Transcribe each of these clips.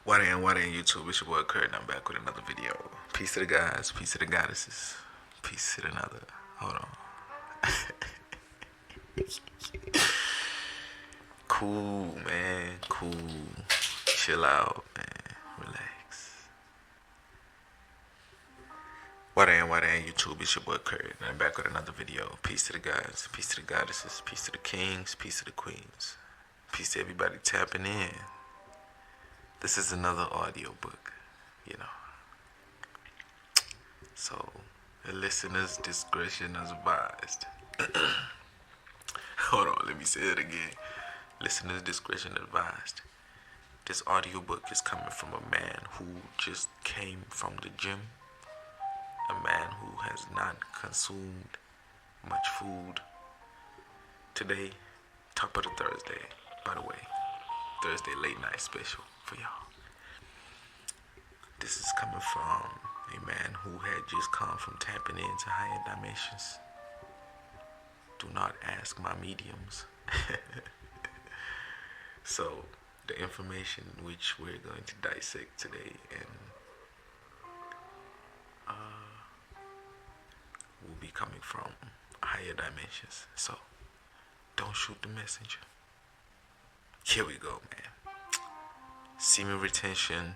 What in YouTube? It's your boy Kurt and I'm back with another video. Peace to the guys, peace to the goddesses, peace to the another. Hold on. Cool, man. Cool. Chill out, man. Relax. What in YouTube? It's your boy Kurt and I'm back with another video. Peace to the guys, peace to the goddesses, peace to the kings, peace to the queens. Peace to everybody tapping in. This is another audiobook, you know. So, the listener's discretion is advised. Hold on, let me say it again. Listener's discretion advised. This audiobook is coming from a man who just came from the gym. A man who has not consumed much food. Today, top of the Thursday, by the way. Thursday late night special for y'all. This is coming from a man who had just come from tapping into higher dimensions. Do not ask my mediums. So, the information which we're going to dissect today and will be coming from higher dimensions. So, don't shoot the messenger. Here we go, man. Semen retention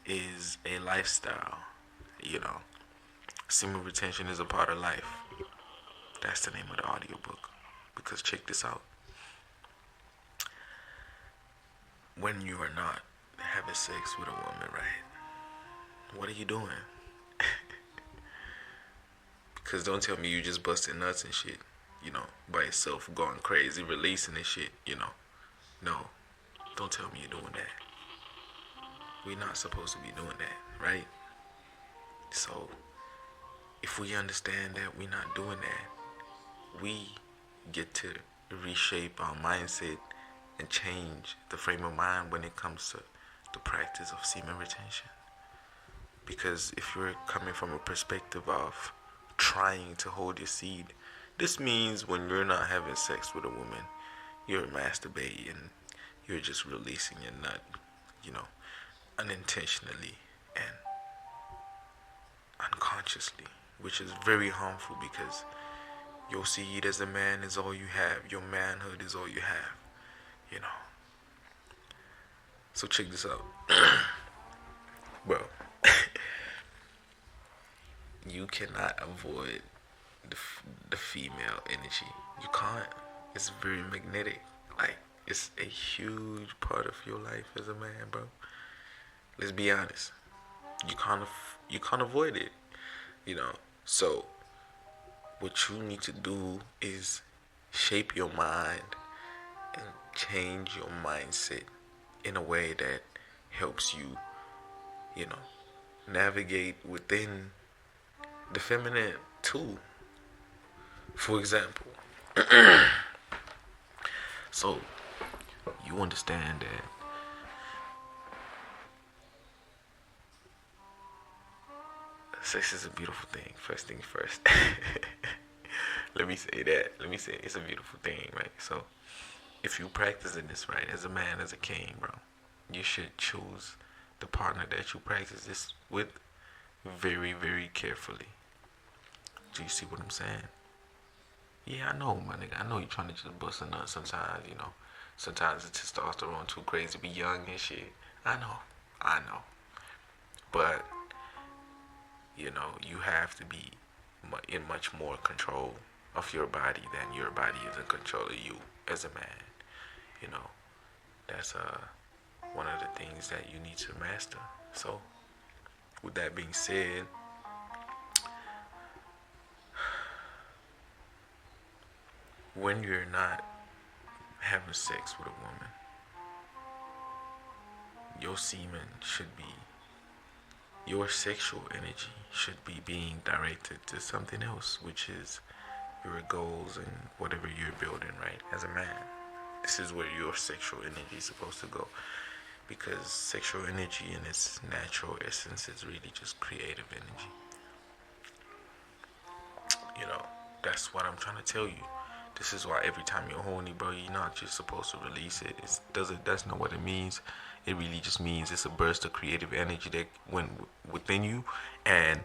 is a lifestyle, you know. Semen retention is a part of life. That's the name of the audiobook. Because check this out. When you are not having sex with a woman, right? What are you doing? Because don't tell me you just busting nuts and shit, you know, by yourself, going crazy, releasing and shit, you know. No, don't tell me you're doing that. We're not supposed to be doing that, right? So, if we understand that we're not doing that, we get to reshape our mindset and change the frame of mind when it comes to the practice of semen retention. Because if you're coming from a perspective of trying to hold your seed, this means when you're not having sex with a woman, you're masturbating, you're just releasing your nut, you know, unintentionally and unconsciously, which is very harmful because your seed as a man is all you have. Your manhood is all you have, you know. So check this out. Well, you cannot avoid the female energy. You can't. It's very magnetic. Like, it's a huge part of your life as a man, bro. Let's be honest. You can't avoid it, you know. So, what you need to do is shape your mind and change your mindset in a way that helps you, you know, navigate within the feminine too. For example, so you understand that sex is a beautiful thing. First thing first. Let me say that. Let me say it's a beautiful thing, right? So, if you practicing this right, as a man, as a king, bro, you should choose the partner that you practice this with very, very carefully. Do you see what I'm saying? Yeah, I know, my nigga. I know you're trying to just bust a nut sometimes, you know. Sometimes the testosterone too crazy to be young and shit. I know. But, you know, you have to be in much more control of your body than your body is in control of you as a man. You know, that's one of the things that you need to master. So, with that being said, when you're not having sex with a woman, your semen should be, your sexual energy should be being directed to something else, which is your goals and whatever you're building, right? As a man, this is where your sexual energy is supposed to go. Because sexual energy in its natural essence is really just creative energy. You know, that's what I'm trying to tell you. This is why every time you're horny, bro, you're not just supposed to release it. That's not what it means. It really just means it's a burst of creative energy that went within you, and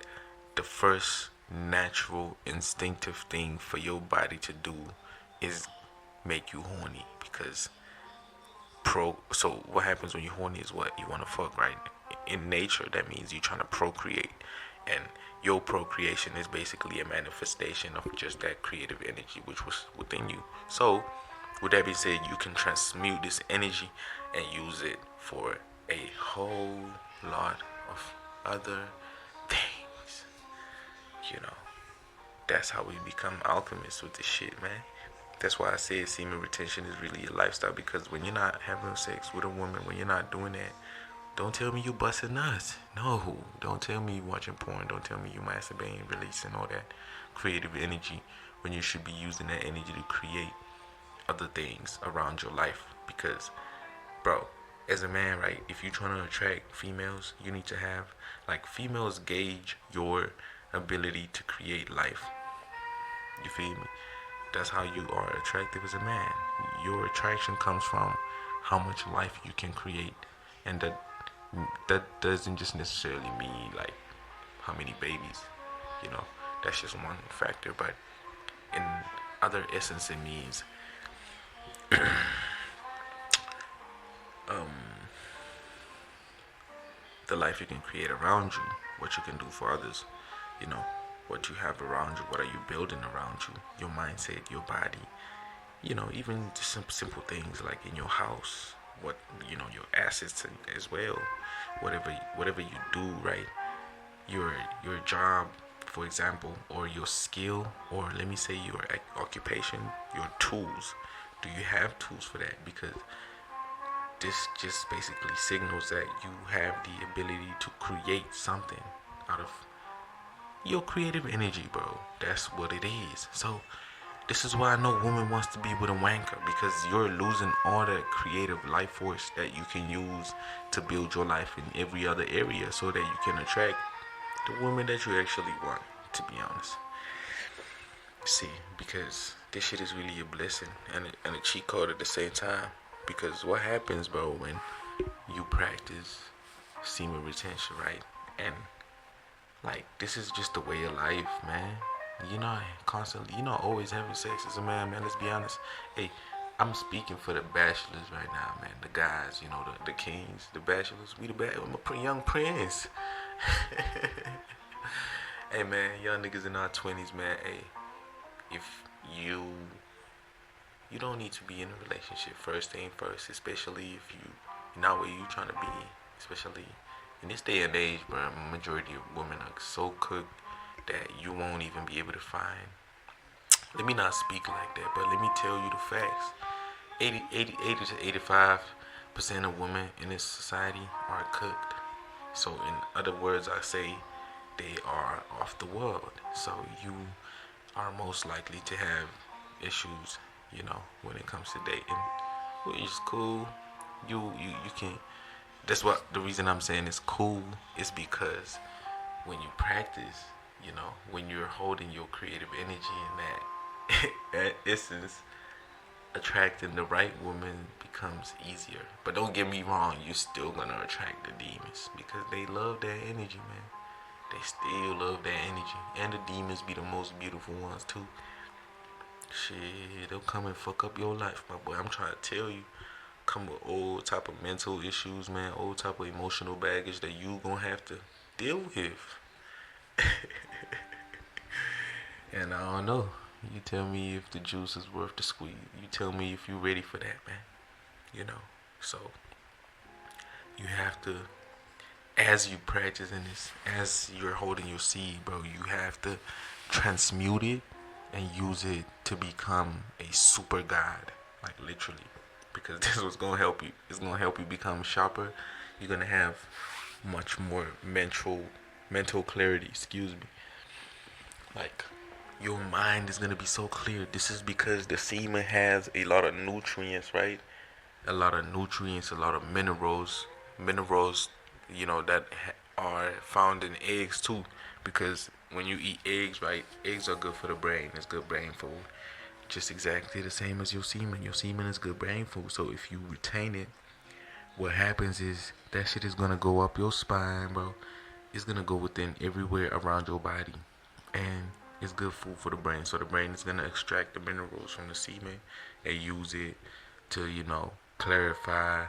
the first natural instinctive thing for your body to do is make you horny, because so what happens when you're horny is what you want to fuck, right? In nature, that means you're trying to procreate, and your procreation is basically a manifestation of just that creative energy which was within you. So with that being said, you can transmute this energy and use it for a whole lot of other things. You know, that's how we become alchemists with this shit, man. That's why I say semen retention is really a lifestyle, because when you're not having sex with a woman, when you're not doing that, don't tell me you busting nuts. No, don't tell me you watching porn. Don't tell me you masturbating, releasing all that creative energy, when you should be using that energy to create other things around your life. Because, bro, as a man, right, if you're trying to attract females, you need to have, like, females gauge your ability to create life. You feel me? That's how you are attractive as a man. Your attraction comes from how much life you can create, and that doesn't just necessarily mean like how many babies. You know, that's just one factor, but in other essence, it means the life you can create around you, what you can do for others. You know, what you have around you, what are you building around you, your mindset, your body, you know, even just simple things like in your house, what, you know, your assets as well, whatever you do, right, your job, for example, or your skill, or let me say your occupation, your tools. Do you have tools for that? Because this just basically signals that you have the ability to create something out of your creative energy, bro. That's what it is. So this is why no woman wants to be with a wanker, because you're losing all that creative life force that you can use to build your life in every other area, so that you can attract the woman that you actually want, to be honest. See, because this shit is really a blessing and a cheat code at the same time. Because what happens, bro, when you practice semen retention, right? And like, this is just the way of life, man. You're not constantly, you're not always having sex as a man, man. Let's be honest. Hey, I'm speaking for the bachelors right now, man. The guys, you know, the kings, the bachelors. We the I'm a young prince. Hey, man, young niggas in our 20s, man. Hey, if you don't need to be in a relationship, first thing first, especially if you're not where you trying to be, especially in this day and age, bro. Majority of women are so cooked that you won't even be able to find. Let me not speak like that, but let me tell you the facts. 80 to 85% of women in this society are cooked. So in other words, I say they are off the world. So you are most likely to have issues, you know, when it comes to dating, which is cool. You can. That's what the reason I'm saying it's cool is because when you practice, you know, when you're holding your creative energy in that essence, attracting the right woman becomes easier. But don't get me wrong, you're still gonna attract the demons, because they love that energy, man. They still love that energy, and the demons be the most beautiful ones too. Shit, they'll come and fuck up your life, my boy. I'm trying to tell you. Come with all type of mental issues, man. All type of emotional baggage that you gonna have to deal with. And I don't know. You tell me if the juice is worth the squeeze. You tell me if you're ready for that, man. You know. So you have to, as you practice in this, as you're holding your seed, bro, you have to transmute it and use it to become a super god, like literally, because this is what's gonna help you. It's gonna help you become sharper. You're gonna have much more mental clarity. Excuse me. Like, your mind is gonna be so clear. This is because the semen has a lot of nutrients, right? A lot of nutrients, a lot of minerals, you know, that are found in eggs too. Because when you eat eggs, right, eggs are good for the brain. It's good brain food. Just exactly the same as your semen. Your semen is good brain food. So if you retain it what happens is that shit is gonna go up your spine, bro. It's gonna go within everywhere around your body, and it's good food for the brain. So the brain is gonna extract the minerals from the semen and use it to, clarify,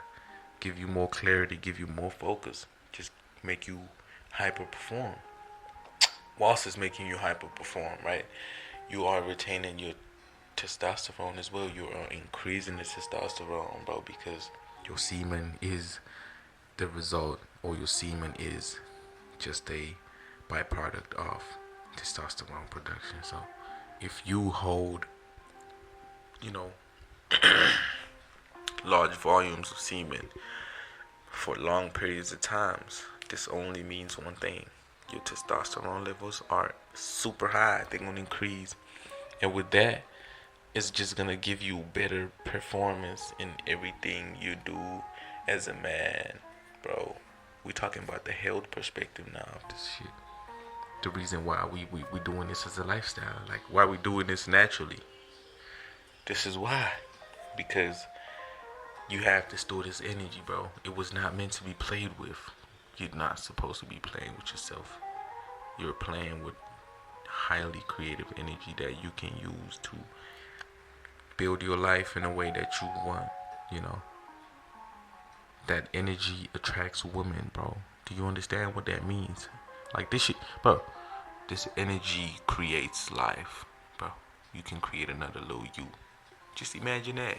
give you more clarity, give you more focus, just make you hyper perform. Whilst it's making you hyper perform, right? You are retaining your testosterone as well. You are increasing the testosterone, bro, because your semen is the result, or your semen is just a byproduct of testosterone production. So if you hold, you know, large volumes of semen for long periods of times, this only means one thing: your testosterone levels are super high. They're gonna increase, and with that, it's just gonna give you better performance in everything you do as a man, bro. We talking about the health perspective now of this shit. The reason why we doing this as a lifestyle, like why we doing this naturally. This is why, because you have to store this energy, bro. It was not meant to be played with. You're not supposed to be playing with yourself. You're playing with highly creative energy that you can use to build your life in a way that you want, you know. That energy attracts women, bro. Do you understand what that means? Like this shit, bro. This energy creates life, bro. You can create another little you. Just imagine that.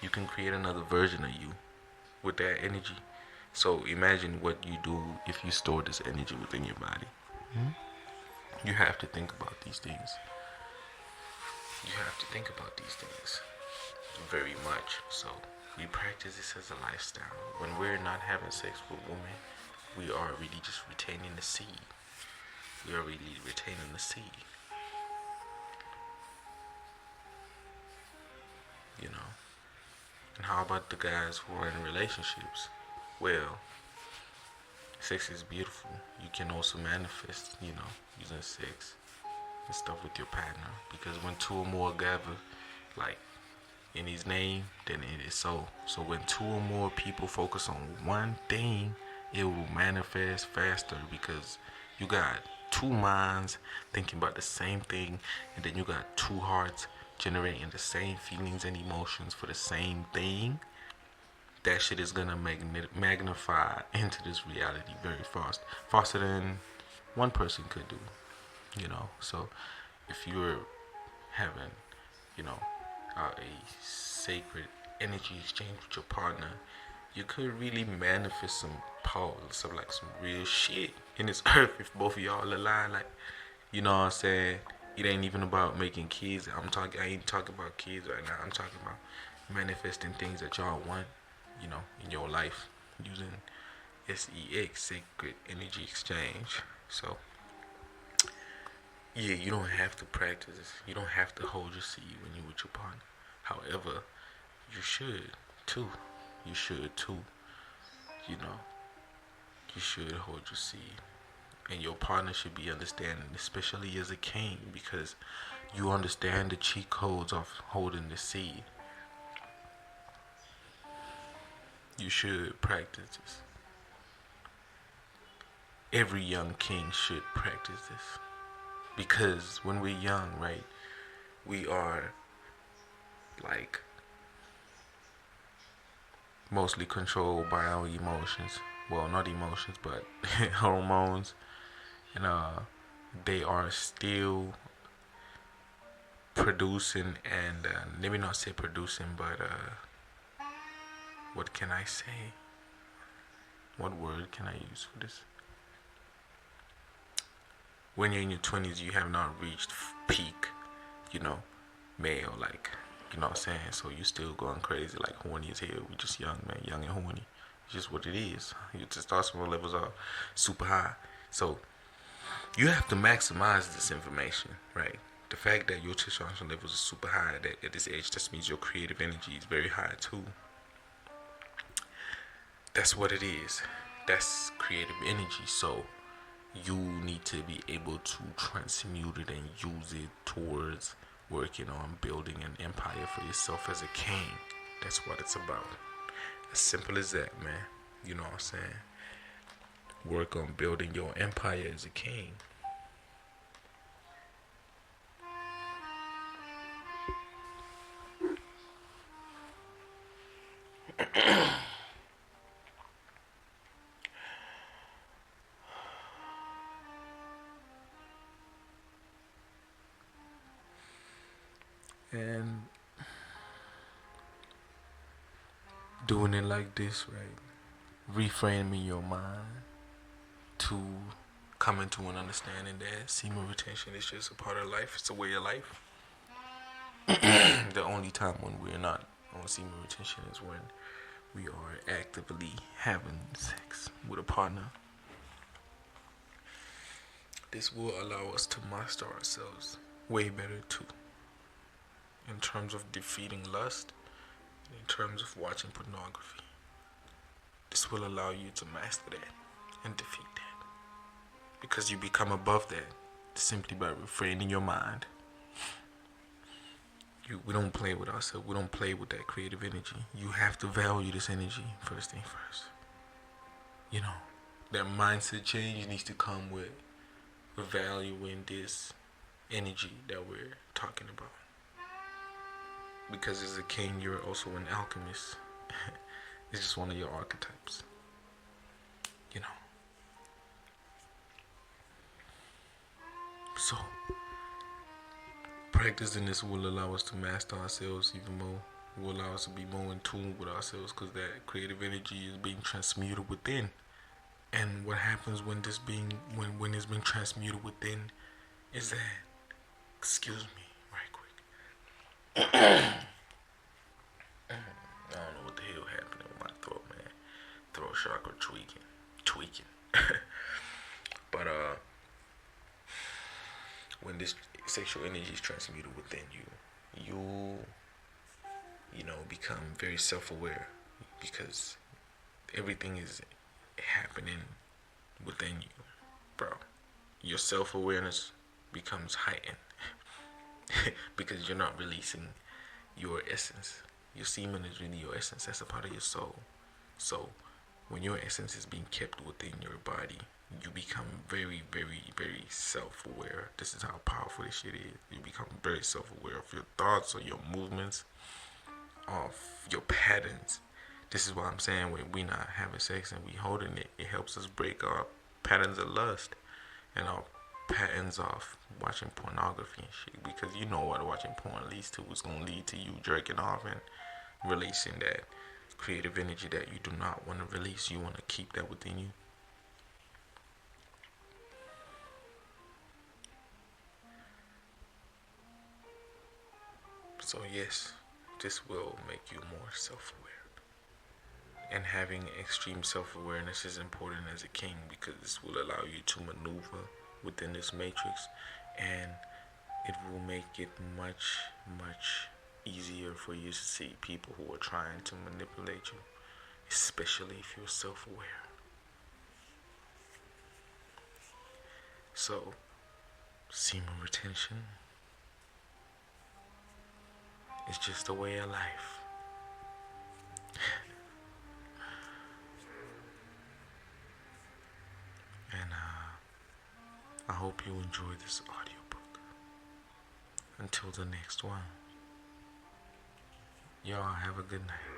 You can create another version of you with that energy. So imagine what you do if you store this energy within your body. You have to think about these things. You have to think about these things very much. So we practice this as a lifestyle. When we're not having sex with women, we are really just retaining the seed. We are really retaining the seed. You know. And how about the guys who are in relationships? Well, sex is beautiful. You can also manifest, using sex and stuff with your partner. Because when two or more gather, like in his name, then it is so. So when two or more people focus on one thing, it will manifest faster, because you got two minds thinking about the same thing, and then you got two hearts generating the same feelings and emotions for the same thing. That shit is gonna magnify into this reality very fast, faster than one person could do. So if you're having, a sacred energy exchange with your partner, you could really manifest some power, some real shit in this earth if both of y'all align. Like, you know what I'm saying? It ain't even about making kids. I ain't talking about kids right now. I'm talking about manifesting things that y'all want, in your life using SEX, Sacred Energy Exchange. So, yeah, you don't have to practice this. You don't have to hold your seed when you're with your partner. However, you should too. You should too. You should hold your seed. And your partner should be understanding, especially as a king, because you understand the cheat codes of holding the seed. You should practice this. Every young king should practice this. Because when we're young, right, we are mostly controlled by our emotions. Well, not emotions, but hormones. And they are still producing, and let me not say producing, but what can I say? What word can I use for this? When you're in your 20s, you have not reached peak, male, you know what I'm saying? So you still going crazy, horny as hell. We just young, man, young and horny. It's just what it is. Your testosterone levels are super high. So you have to maximize this information, right? The fact that your testosterone levels are super high at this age just means your creative energy is very high too. That's what it is. That's creative energy. So you need to be able to transmute it and use it towards working on building an empire for yourself as a king. That's what it's about. As simple as that, man. You know what I'm saying? Work on building your empire as a king. And doing it like this, right? Reframing your mind to come into an understanding that semen retention is just a part of life. It's a way of life. The only time when we're not on semen retention is when we are actively having sex with a partner. This will allow us to master ourselves way better too. In terms of defeating lust, in terms of watching pornography. This will allow you to master that and defeat that. Because you become above that simply by refraining your mind. We don't play with ourselves. We don't play with that creative energy. You have to value this energy first thing first. You know, that mindset change needs to come with valuing this energy that we're talking about. Because as a king, you're also an alchemist. It's just one of your archetypes. You know. So, practicing this will allow us to master ourselves even more. Will allow us to be more in tune with ourselves, because that creative energy is being transmuted within. And what happens when it's being transmuted within is that, excuse me, right quick. I don't know what the hell happened with my throat, man. Throat chakra tweaking. But when this sexual energy is transmuted within you become very self-aware, because everything is happening within you, bro. Your self-awareness becomes heightened because you're not releasing your essence. Your semen is really your essence. That's a part of your soul. So when your essence is being kept within your body, you become very, very, very self-aware. This is how powerful this shit is. You become very self-aware of your thoughts, or your movements, of your patterns. This is what I'm saying. When we not having sex and we holding it, it helps us break our patterns of lust and our patterns of watching pornography and shit. Because you know what watching porn leads to. It's going to lead to you jerking off and releasing that creative energy that you do not want to release. You want to keep that within you. So yes, this will make you more self-aware. And having extreme self-awareness is important as a king, because this will allow you to maneuver within this matrix, and it will make it much, much easier for you to see people who are trying to manipulate you, especially if you're self-aware. So, semen retention is just a way of life. And I hope you enjoy this audiobook. Until the next one, y'all have a good night.